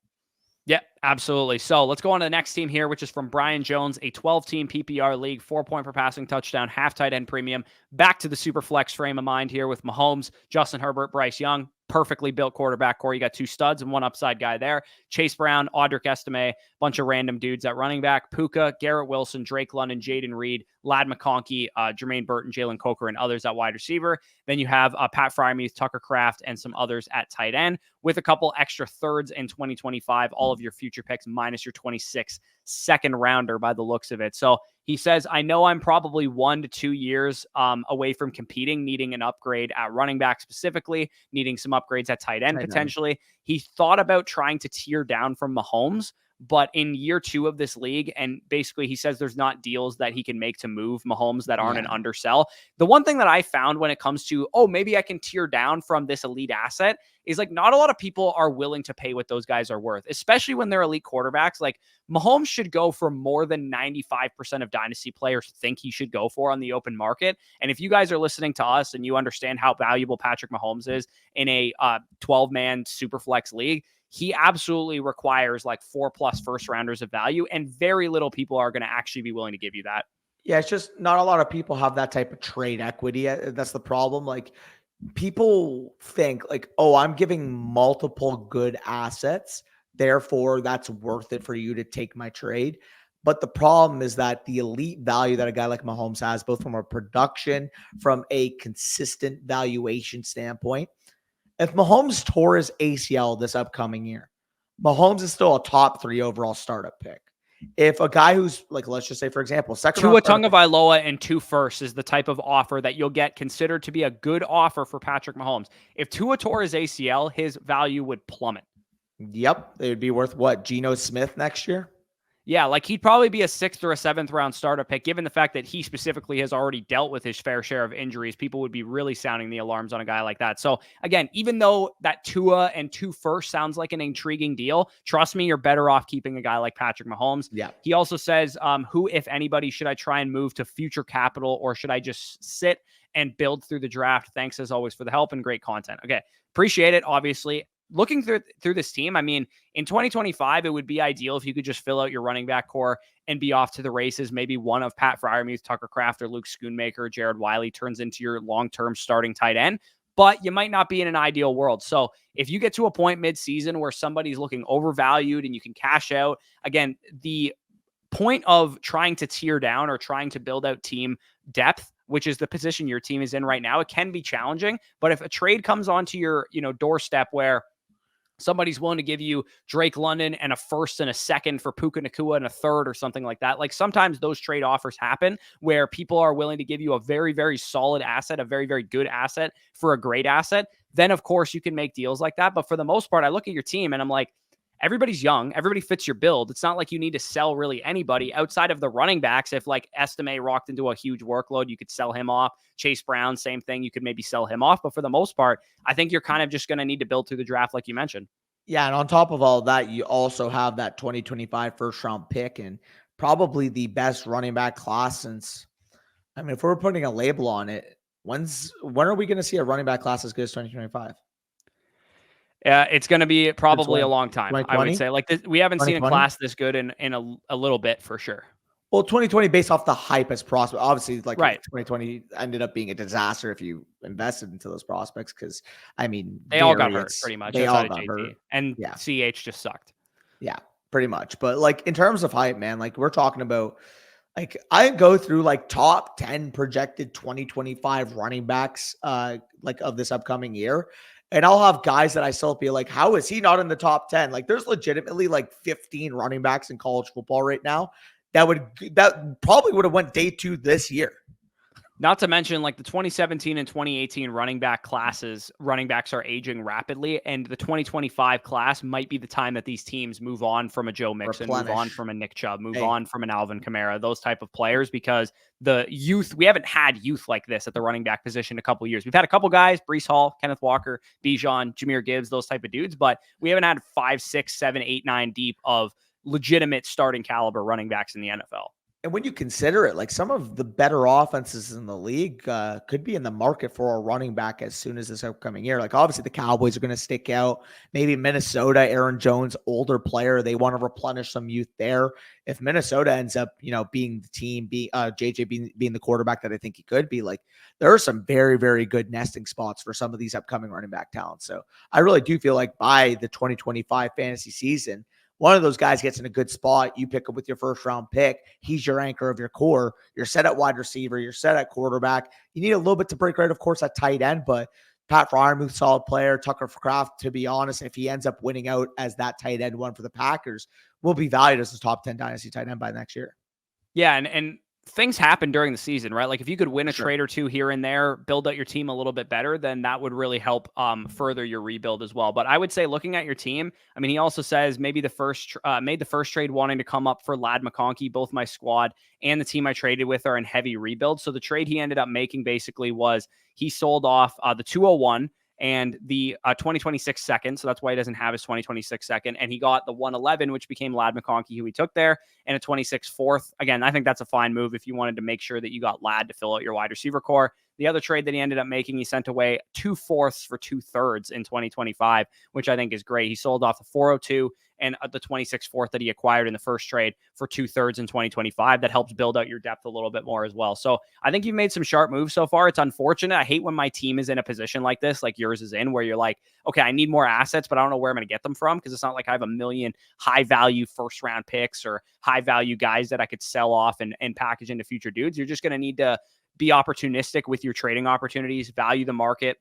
Yeah, absolutely. So let's go on to the next team here, which is from Brian Jones, a 12-team PPR league, 4-point per passing touchdown, half tight end premium. Back to the super flex frame of mind here with Mahomes, Justin Herbert, Bryce Young. Perfectly built quarterback core. You got 2 studs and 1 upside guy there. Chase Brown, Audric Estime, bunch of random dudes at running back. Puka, Garrett Wilson, Drake London, Jaden Reed, Ladd McConkey, Jermaine Burton, Jalen Coker, and others at wide receiver. Then you have Pat Freiermuth, Tucker Kraft, and some others at tight end with a couple extra thirds in 2025. All of your future picks minus your 26 second rounder by the looks of it. So he says, I know I'm probably 1 to 2 years away from competing, needing an upgrade at running back specifically, needing some upgrades at tight end potentially. He thought about trying to tier down from Mahomes, but in year 2 of this league, and basically he says there's not deals that he can make to move Mahomes that aren't an undersell. The one thing that I found when it comes to, maybe I can tier down from this elite asset is like not a lot of people are willing to pay what those guys are worth, especially when they're elite quarterbacks. Like Mahomes should go for more than 95% of dynasty players think he should go for on the open market. And if you guys are listening to us and you understand how valuable Patrick Mahomes is in a 12-man super flex league, he absolutely requires like 4+ first rounders of value, and very little people are going to actually be willing to give you that. Yeah, it's just not a lot of people have that type of trade equity. That's the problem. Like people think like, I'm giving multiple good assets, therefore that's worth it for you to take my trade. But the problem is that the elite value that a guy like Mahomes has, both from a production, from a consistent valuation standpoint, if Mahomes tore his ACL this upcoming year, Mahomes is still a top 3 overall startup pick. If a guy who's like, let's just say, for example, Tua Tagovailoa and 2 firsts is the type of offer that you'll get considered to be a good offer for Patrick Mahomes. If Tua tore his ACL, his value would plummet. Yep. It would be worth what? Geno Smith next year? Yeah, like he'd probably be a 6th or a 7th round startup pick, given the fact that he specifically has already dealt with his fair share of injuries. People would be really sounding the alarms on a guy like that. So again, even though that Tua and 2 firsts sounds like an intriguing deal, trust me, you're better off keeping a guy like Patrick Mahomes. Yeah. He also says, who, if anybody, should I try and move to future capital, or should I just sit and build through the draft? Thanks as always for the help and great content. Okay. Appreciate it. Obviously, looking through this team, I mean, in 2025, it would be ideal if you could just fill out your running back core and be off to the races. Maybe one of Pat Freiermuth, Tucker Kraft, or Luke Schoonmaker, Jared Wiley turns into your long-term starting tight end, but you might not be in an ideal world. So if you get to a point mid-season where somebody's looking overvalued and you can cash out, again, the point of trying to tier down or trying to build out team depth, which is the position your team is in right now, it can be challenging. But if a trade comes onto your, doorstep where somebody's willing to give you Drake London and a 1st and a 2nd for Puka Nacua and a 3rd or something like that. Like sometimes those trade offers happen where people are willing to give you a very, very solid asset, a very, very good asset for a great asset. Then of course you can make deals like that. But for the most part, I look at your team and I'm like, everybody's young. Everybody fits your build. It's not like you need to sell really anybody outside of the running backs. If like Estime rocked into a huge workload, you could sell him off. Chase Brown, same thing. You could maybe sell him off. But for the most part, I think you're kind of just going to need to build through the draft like you mentioned. Yeah, and on top of all that, you also have that 2025 first-round pick and probably the best running back class since, I mean, if we're putting a label on it, when are we going to see a running back class as good as 2025? It's going to be probably a long time, I would say. Like we haven't seen a class this good in a little bit for sure. Well, 2020 based off the hype as prospect, obviously, like right. 2020 ended up being a disaster if you invested into those prospects because, I mean, they all got hurt pretty much. They all got hurt, and CH just sucked. Yeah, pretty much. But like in terms of hype, man, like we're talking about, like I go through like top 10 projected 2025 running backs, like of this upcoming year. And I'll have guys that I still feel like, how is he not in the top 10? Like there's legitimately like 15 running backs in college football right now that probably would have went day 2 this year. Not to mention, like the 2017 and 2018 running backs are aging rapidly, and the 2025 class might be the time that these teams move on from a Joe Mixon, move on Replenish. from a Nick Chubb, move Hey, on from an Alvin Kamara, those type of players, because the youth, we haven't had youth like this at the running back position in a couple of years. We've had a couple guys, Brees Hall, Kenneth Walker, Bijan, Jahmyr Gibbs, those type of dudes, but we haven't had 5, 6, 7, 8, 9 deep of legitimate starting caliber running backs in the NFL. and when you consider it, like some of the better offenses in the league could be in the market for a running back as soon as this upcoming year. Like obviously the Cowboys are going to stick out. Maybe Minnesota, Aaron Jones, older player, they want to replenish some youth there. If Minnesota ends up, being the team, JJ being the quarterback that I think he could be, like there are some very, very good nesting spots for some of these upcoming running back talents. So I really do feel like by the 2025 fantasy season, one of those guys gets in a good spot. You pick up with your first round pick. He's your anchor of your core. You're set at wide receiver. You're set at quarterback. You need a little bit to break right, of course, at tight end, but Pat Fryermuth, solid player. Tucker Kraft, to be honest, if he ends up winning out as that tight end one for the Packers, will be valued as a top 10 dynasty tight end by next year. Yeah, and things happen during the season, right? Like if you could win a Sure. trade or two here and there, build out your team a little bit better, then that would really help further your rebuild as well. But I would say looking at your team, I mean, he also says maybe the first made the first trade wanting to come up for Ladd McConkey. Both my squad and the team I traded with are in heavy rebuild. So the trade he ended up making basically was he sold off the 201 and the 2026 second. So that's why he doesn't have his 2026 second. And he got the 111, which became Ladd McConkey, who he took there, and a 26 fourth. Again, I think that's a fine move if you wanted to make sure that you got Ladd to fill out your wide receiver core. The other trade that he ended up making, he sent away 2 fourths for 2 thirds in 2025, which I think is great. He sold off the 402 and the 26 fourth that he acquired in the first trade for 2 thirds in 2025. That helps build out your depth a little bit more as well. So I think you've made some sharp moves so far. It's unfortunate. I hate when my team is in a position like this, like yours is in, where you're like, okay, I need more assets, but I don't know where I'm going to get them from, because it's not like I have a million high value first round picks or high value guys that I could sell off and package into future dudes. You're just going to need to be opportunistic with your trading opportunities, value the market.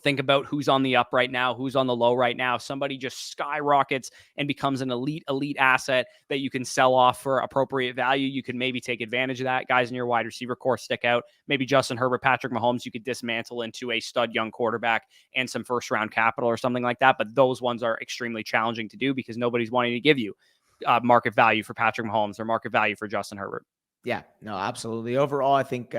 Think about who's on the up right now, who's on the low right now. Somebody just skyrockets and becomes an elite asset that you can sell off for appropriate value. You can maybe take advantage of that. Guys in your wide receiver core stick out. Maybe Justin Herbert, Patrick Mahomes, you could dismantle into a stud young quarterback and some first round capital or something like that. But those ones are extremely challenging to do because nobody's wanting to give you market value for Patrick Mahomes or market value for Justin Herbert. Yeah, no, absolutely. Overall, I think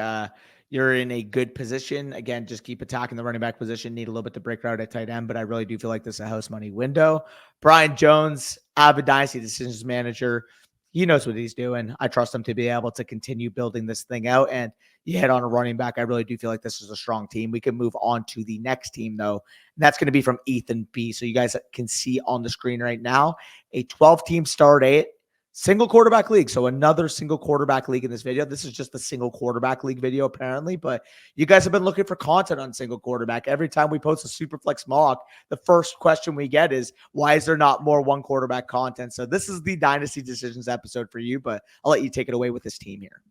you're in a good position. Again, just keep attacking the running back position. Need a little bit to break out at tight end, but I really do feel like this is a house money window. Brian Jones, avid Dynasty Decisions manager. He knows what he's doing. I trust him to be able to continue building this thing out. And you hit on a running back. I really do feel like this is a strong team. We can move on to the next team, though. And that's going to be from Ethan B. So you guys can see on the screen right now, a 12-team start 8. Single quarterback league. So another single quarterback league in this video. This is just the single quarterback league video, apparently. But you guys have been looking for content on single quarterback. Every time we post a Superflex mock, the first question we get is, why is there not more one quarterback content? So this is the Dynasty Decisions episode for you, but I'll let you take it away with this team here.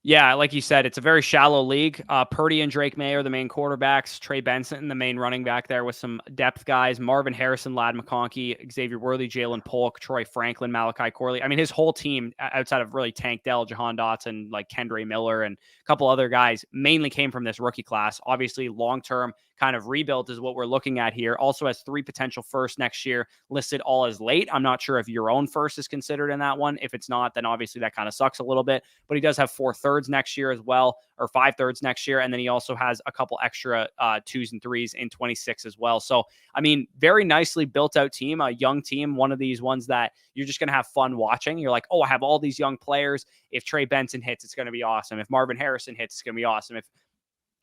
Yeah, like you said, it's a very shallow league. Purdy and Drake May are the main quarterbacks. Trey Benson, the main running back there with some depth guys. Marvin Harrison, Ladd McConkey, Xavier Worthy, Jalen Polk, Troy Franklin, Malachi Corley. I mean, his whole team, outside of really Tank Dell, Jahan Dotson, like Kendre Miller, and a couple other guys, mainly came from this rookie class. Obviously, long-term kind of rebuild is what we're looking at here. Also has 3 potential firsts next year listed all as late. I'm not sure if your own first is considered in that one. If it's not, then obviously that kind of sucks a little bit. But he does have 4 thirds next year as well, or 5 thirds next year. And then he also has a couple extra 2s and 3s in 26 as well. So, I mean, very nicely built out team, a young team, one of these ones that you're just going to have fun watching. You're like, oh, I have all these young players. If Trey Benson hits, it's going to be awesome. If Marvin Harrison hits, it's going to be awesome. If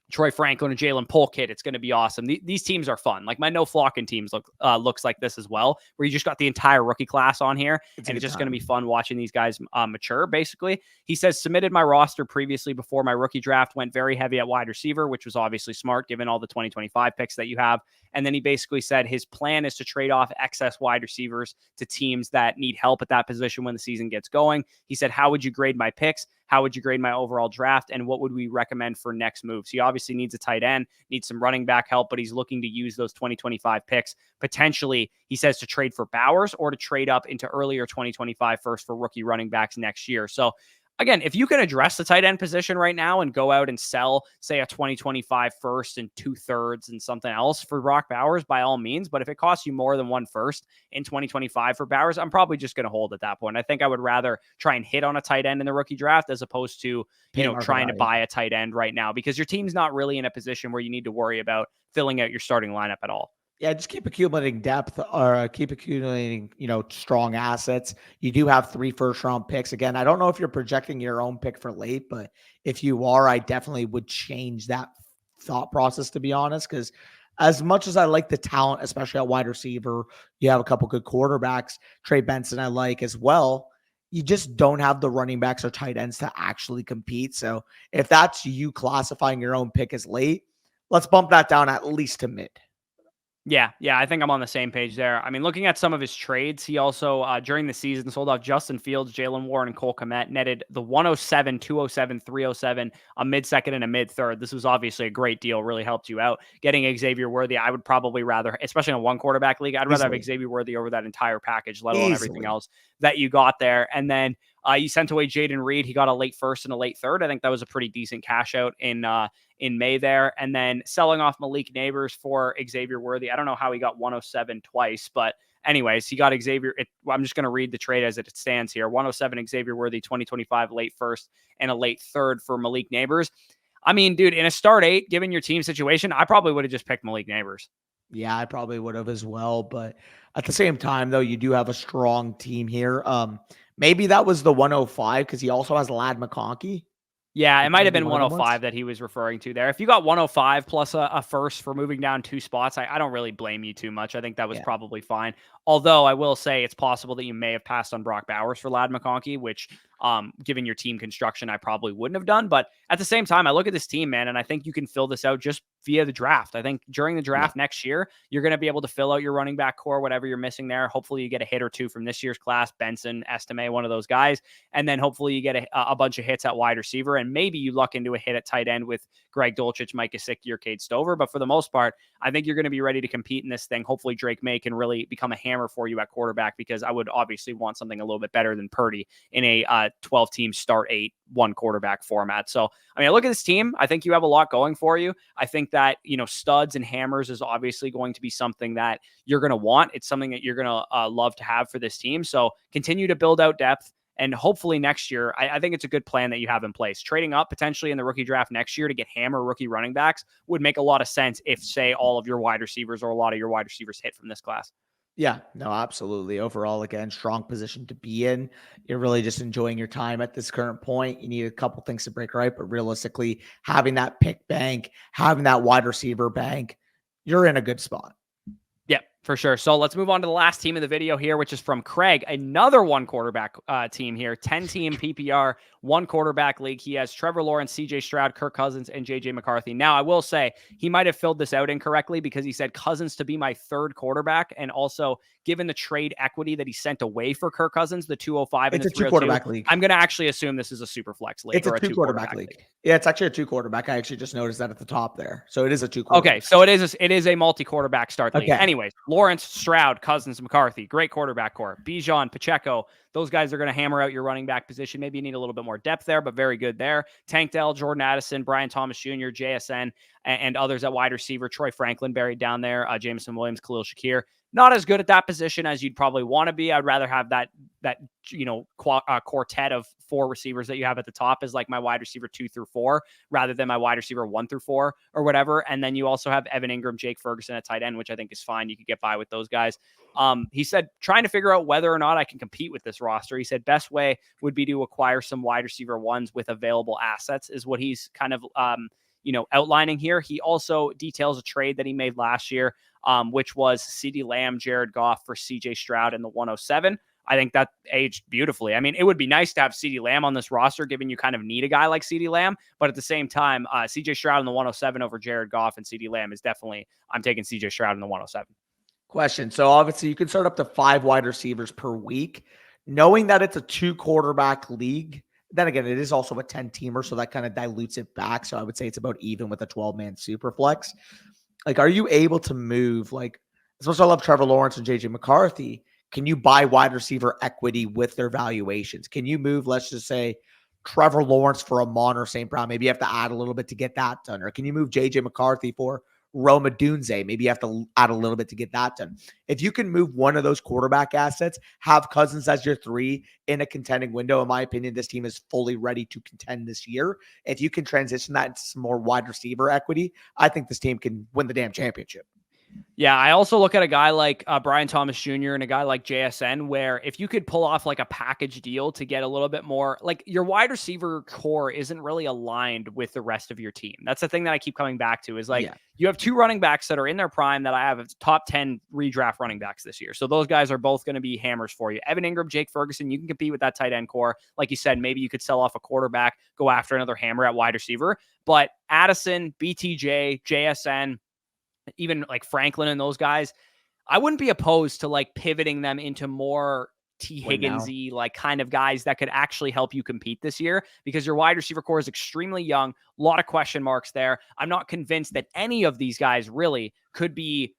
Troy Franklin and Jalen Polk hit, it's going to be awesome. These teams are fun. Like my no flocking teams looks like this as well, where you just got the entire rookie class on here, and it's just going to be fun watching these guys mature. Basically, he says submitted my roster previously before my rookie draft, went very heavy at wide receiver, which was obviously smart given all the 2025 picks that you have. And then he basically said his plan is to trade off excess wide receivers to teams that need help at that position when the season gets going. He said, how would you grade my picks? How would you grade my overall draft? And what would we recommend for next moves? He obviously needs a tight end, needs some running back help, but he's looking to use those 2025 picks. Potentially, he says to trade for Bowers or to trade up into earlier 2025 first for rookie running backs next year. So again, if you can address the tight end position right now and go out and sell, say, a 2025 first and 2/3 and something else for Brock Bowers, by all means. But if it costs you more than 1 first in 2025 for Bowers, I'm probably just going to hold at that point. I think I would rather try and hit on a tight end in the rookie draft as opposed to, trying to buy a tight end right now, because your team's not really in a position where you need to worry about filling out your starting lineup at all. Yeah, just keep accumulating depth or keep accumulating, strong assets. You do have 3 first-round picks. Again, I don't know if you're projecting your own pick for late, but if you are, I definitely would change that thought process, to be honest, because as much as I like the talent, especially at wide receiver, you have a couple good quarterbacks. Trey Benson I like as well. You just don't have the running backs or tight ends to actually compete. So if that's you classifying your own pick as late, let's bump that down at least to mid. Yeah, I think I'm on the same page there. I mean, looking at some of his trades, he also, during the season, sold off Justin Fields, Jalen Warren, and Cole Kmet, netted the 107, 207, 307, a mid-second and a mid-third. This was obviously a great deal, really helped you out. Getting Xavier Worthy, I would probably rather, especially in a 1-quarterback league, I'd rather have Xavier Worthy over that entire package, let alone everything else that you got there. And then you sent away Jaden Reed. He got a late first and a late third. I think that was a pretty decent cash out in May there. And then selling off Malik Neighbors for Xavier Worthy. I don't know how he got 107 twice, but anyways, he got Xavier. I'm just going to read the trade as it stands here. 107 Xavier Worthy, 2025 late first and a late third for Malik Neighbors. I mean, dude, in a start 8, given your team situation, I probably would have just picked Malik Neighbors. Yeah, I probably would have as well. But at the same time, though, you do have a strong team here. Maybe that was the 105 because he also has Ladd McConkey. Yeah, it might have been 105 that he was referring to there. If you got 105 plus a first for moving down 2 spots, I don't really blame you too much. I think that was probably fine. Although I will say it's possible that you may have passed on Brock Bowers for Ladd McConkey, which, given your team construction, I probably wouldn't have done. But at the same time, I look at this team, man, and I think you can fill this out just via the draft. I think during the draft next year, you're going to be able to fill out your running back core, whatever you're missing there. Hopefully you get a hit or two from this year's class, Benson, Estime, one of those guys. And then hopefully you get a bunch of hits at wide receiver, and maybe you luck into a hit at tight end with Greg Dulcich, Mike Gesicki, or Cade Stover. But for the most part, I think you're going to be ready to compete in this thing. Hopefully Drake May can really become a hammer for you at quarterback, because I would obviously want something a little bit better than Purdy in a 12-team start 8, 1-quarterback format. So, I mean, I look at this team. I think you have a lot going for you. I think that, studs and hammers is obviously going to be something that you're going to want. It's something that you're going to love to have for this team. So continue to build out depth. And hopefully next year, I think it's a good plan that you have in place. Trading up potentially in the rookie draft next year to get hammer rookie running backs would make a lot of sense if, say, all of your wide receivers or a lot of your wide receivers hit from this class. Yeah, no, absolutely. Overall, again, strong position to be in. You're really just enjoying your time at this current point. You need a couple things to break right, but realistically, having that pick bank, having that wide receiver bank, you're in a good spot. Yep, for sure. So let's move on to the last team of the video here, which is from Craig, another 1-quarterback team here, 10-team PPR, 1-quarterback league. He has Trevor Lawrence, CJ Stroud, Kirk Cousins, and JJ McCarthy. Now, I will say he might have filled this out incorrectly because he said Cousins to be my 3rd quarterback, and also given the trade equity that he sent away for Kirk Cousins, the 205 and the 302, 2-quarterback league. I'm going to actually assume this is a super flex league. It's a 2-quarterback league. Yeah, it's actually a 2-quarterback. I actually just noticed that at the top there. So it is a 2-quarterback. Okay, so it is a multi-quarterback start league. Okay. Anyways, Lawrence, Stroud, Cousins, McCarthy, great quarterback core. Bijan, Pacheco, those guys are going to hammer out your running back position. Maybe you need a little bit more depth there, but very good there. Tank Dell, Jordan Addison, Brian Thomas Jr., JSN, and others at wide receiver. Troy Franklin buried down there. Jameson Williams, Khalil Shakir. Not as good at that position as you'd probably want to be. I'd rather have that quartet of 4 receivers that you have at the top as like my wide receiver 2 through 4, rather than my wide receiver 1 through 4 or whatever. And then you also have Evan Ingram, Jake Ferguson at tight end, which I think is fine. You could get by with those guys. He said, trying to figure out whether or not I can compete with this roster. He said, best way would be to acquire some wide receiver 1s with available assets is what he's kind of, outlining here. He also details a trade that he made last year, which was CeeDee Lamb, Jared Goff for CJ Stroud in the 107. I think that aged beautifully. I mean, it would be nice to have CeeDee Lamb on this roster, given you kind of need a guy like CeeDee Lamb. But at the same time, CJ Stroud in the 107 over Jared Goff and CeeDee Lamb is definitely, I'm taking CJ Stroud in the 107. Question. So obviously you can start up to 5 wide receivers per week. Knowing that it's a 2-quarterback league, then again, it is also a 10-teamer, so that kind of dilutes it back. So I would say it's about even with a 12-man super flex. Like, are you able to move, like, as much as I love Trevor Lawrence and JJ McCarthy, can you buy wide receiver equity with their valuations? Can you move, let's just say, Trevor Lawrence for Amon or St. Brown? Maybe you have to add a little bit to get that done. Or can you move JJ McCarthy for Roma Dunze? Maybe you have to add a little bit to get that done. If you can move one of those quarterback assets, have Cousins as your 3 in a contending window, in my opinion, this team is fully ready to contend this year. If you can transition that into some more wide receiver equity, I think this team can win the damn championship. Yeah, I also look at a guy like Brian Thomas Jr. and a guy like JSN, where if you could pull off like a package deal to get a little bit more, like your wide receiver core isn't really aligned with the rest of your team. That's the thing that I keep coming back to is like you have 2 running backs that are in their prime that I have as top 10 redraft running backs this year. So those guys are both going to be hammers for you. Evan Ingram, Jake Ferguson, you can compete with that tight end core. Like you said, maybe you could sell off a quarterback, go after another hammer at wide receiver. But Addison, BTJ, JSN, even like Franklin and those guys, I wouldn't be opposed to like pivoting them into more T. Higginsy, like kind of guys that could actually help you compete this year, because your wide receiver core is extremely young. A lot of question marks there. I'm not convinced that any of these guys really could be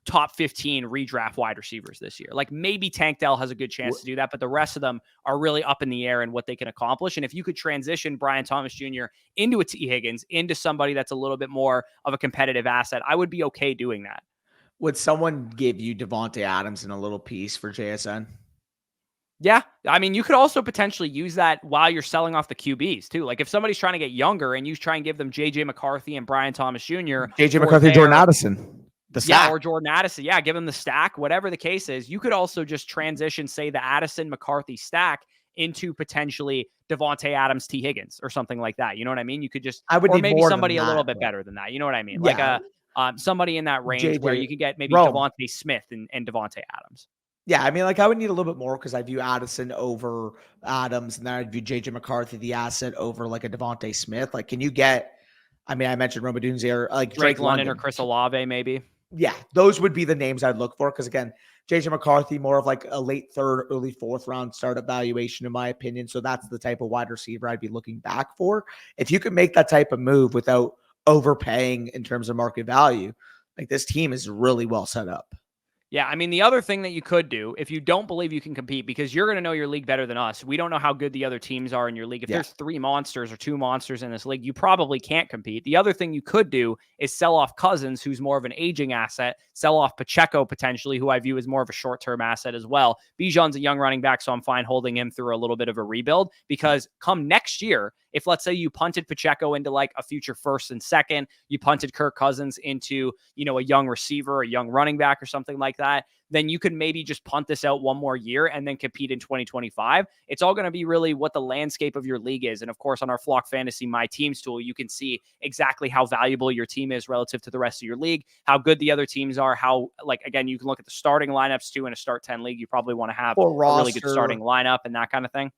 top 15 redraft wide receivers this year. Like maybe Tank Dell has a good chance to do that, but the rest of them are really up in the air in what they can accomplish. And if you could transition Brian Thomas Jr. into a T. Higgins, into somebody that's a little bit more of a competitive asset, I would be okay doing that. Would someone give you Devontae Adams in a little piece for JSN? Yeah. I mean, you could also potentially use that while you're selling off the QBs too. Like if somebody's trying to get younger and you try and give them JJ McCarthy and Brian Thomas Jr. JJ McCarthy, Jordan Addison. Yeah, or Jordan Addison. Yeah, give him the stack, whatever the case is. You could also just transition, say, the Addison McCarthy stack into potentially Devontae Adams, T. Higgins, or something like that. You know what I mean? You could just, or maybe somebody a little bit better than that. You know what I mean? Yeah. Like somebody in that range where you could get maybe Devontae Smith and Devontae Adams. Yeah, I mean, like I would need a little bit more because I view Addison over Adams, and then I'd view JJ McCarthy, the asset, over like a Devontae Smith. Like, can you get? I mean, I mentioned Roma Dunze or like Drake London or Chris Olave, maybe. Yeah, those would be the names I'd look for because, again, JJ McCarthy, more of like a late 3rd, early 4th round startup valuation, in my opinion. So that's the type of wide receiver I'd be looking back for. If you can make that type of move without overpaying in terms of market value, like this team is really well set up. Yeah, I mean, the other thing that you could do, if you don't believe you can compete, because you're going to know your league better than us. We don't know how good the other teams are in your league. If there's 3 monsters or 2 monsters in this league, you probably can't compete. The other thing you could do is sell off Cousins, who's more of an aging asset, sell off Pacheco potentially, who I view as more of a short-term asset as well. Bijan's a young running back, so I'm fine holding him through a little bit of a rebuild, because come next year, if let's say you punted Pacheco into like a future 1st and 2nd, you punted Kirk Cousins into, a young receiver, a young running back or something like that, then you could maybe just punt this out one more year and then compete in 2025. It's all going to be really what the landscape of your league is. And of course, on our Flock Fantasy My Teams tool, you can see exactly how valuable your team is relative to the rest of your league, how good the other teams are, how, like, again, you can look at the starting lineups too. In a start 10 league, you probably want to have a really good starting lineup and that kind of thing.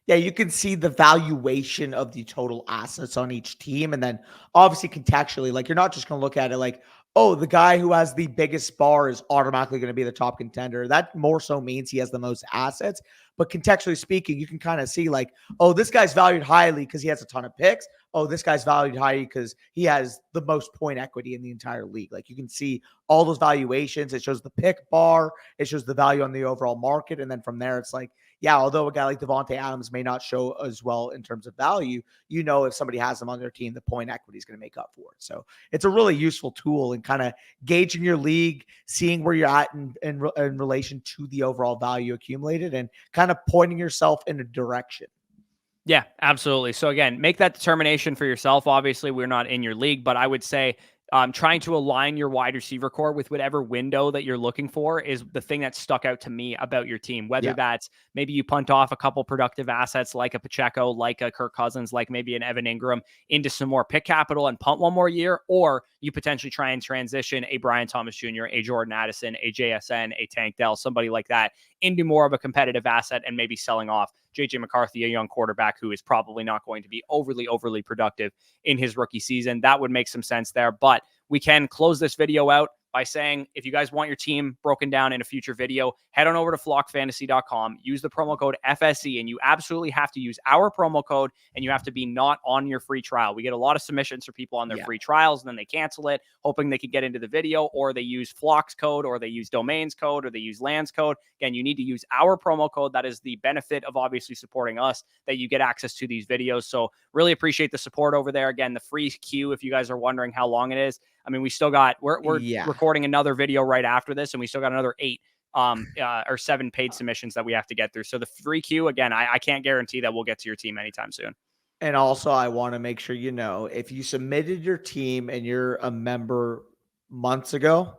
Yeah, you can see the valuation of the total assets on each team. And then obviously contextually, like you're not just going to look at it like, oh, the guy who has the biggest bar is automatically going to be the top contender. That more so means he has the most assets. But contextually speaking, you can kind of see like, oh, this guy's valued highly because he has a ton of picks. Oh, this guy's valued highly because he has the most point equity in the entire league. Like you can see all those valuations. It shows the pick bar. It shows the value on the overall market. And then from there, it's like, yeah, although a guy like Devontae Adams may not show as well in terms of value, if somebody has them on their team, the point equity is going to make up for it. So it's a really useful tool in kind of gauging your league, seeing where you're at in relation to the overall value accumulated, and kind of pointing yourself in a direction. Yeah, absolutely. So again, make that determination for yourself. Obviously, we're not in your league, but I would say trying to align your wide receiver core with whatever window that you're looking for is the thing that stuck out to me about your team. Whether that's maybe you punt off a couple productive assets like a Pacheco, like a Kirk Cousins, like maybe an Evan Ingram into some more pick capital and punt one more year, or you potentially try and transition a Brian Thomas Jr., a Jordan Addison, a JSN, a Tank Dell, somebody like that into more of a competitive asset, and maybe selling off JJ McCarthy, a young quarterback who is probably not going to be overly productive in his rookie season. That would make some sense there, but we can close this video out. by saying, if you guys want your team broken down in a future video, head on over to flockfantasy.com, use the promo code FSE, and you absolutely have to use our promo code, and you have to be not on your free trial. We get a lot of submissions for people on their free trials, and then they cancel it, hoping they can get into the video, or they use Flock's code, or they use Domain's code, or they use Land's code. Again, you need to use our promo code. That is the benefit of obviously supporting us, that you get access to these videos. So really appreciate the support over there. Again, the free queue, if you guys are wondering how long it is, I mean, we still got, we're recording another video right after this, and we still got another 8 or 7 paid submissions that we have to get through. So the free queue, again, I can't guarantee that we'll get to your team anytime soon. And also, I want to make sure you know, if you submitted your team and you're a member months ago,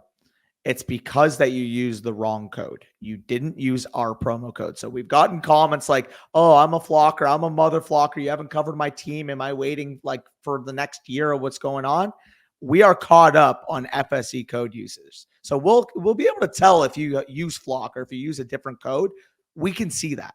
it's because that you used the wrong code. You didn't use our promo code. So we've gotten comments like, oh, I'm a flocker, I'm a mother flocker, you haven't covered my team. Am I waiting like for the next year of what's going on? We are caught up on FSE code users. So we'll be able to tell if you use Flock or if you use a different code. We can see that.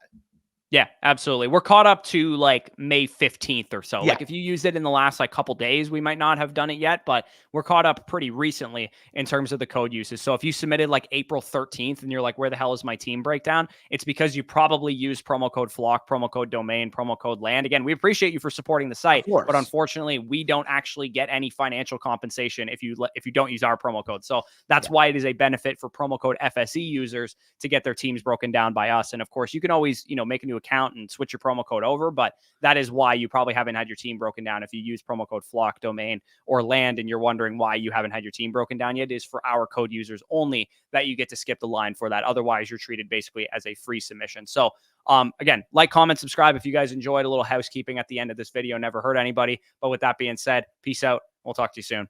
Yeah, absolutely. We're caught up to like May 15th or so. Yeah. Like if you used it in the last like couple days, we might not have done it yet, but we're caught up pretty recently in terms of the code uses. So if you submitted like April 13th and you're like, where the hell is my team breakdown? It's because you probably used promo code Flock, promo code Domain, promo code Land. Again, we appreciate you for supporting the site, but unfortunately we don't actually get any financial compensation if you don't use our promo code. So that's why it is a benefit for promo code FSE users to get their teams broken down by us. And of course you can always, make a new account and switch your promo code over, but that is why you probably haven't had your team broken down. If you use promo code Flock, Domain, or Land, and you're wondering why you haven't had your team broken down yet, it is for our code users only that you get to skip the line for that. Otherwise, you're treated basically as a free submission. So again, like, comment, subscribe if you guys enjoyed. A little housekeeping at the end of this video never hurt anybody. But with that being said, peace out. We'll talk to you soon.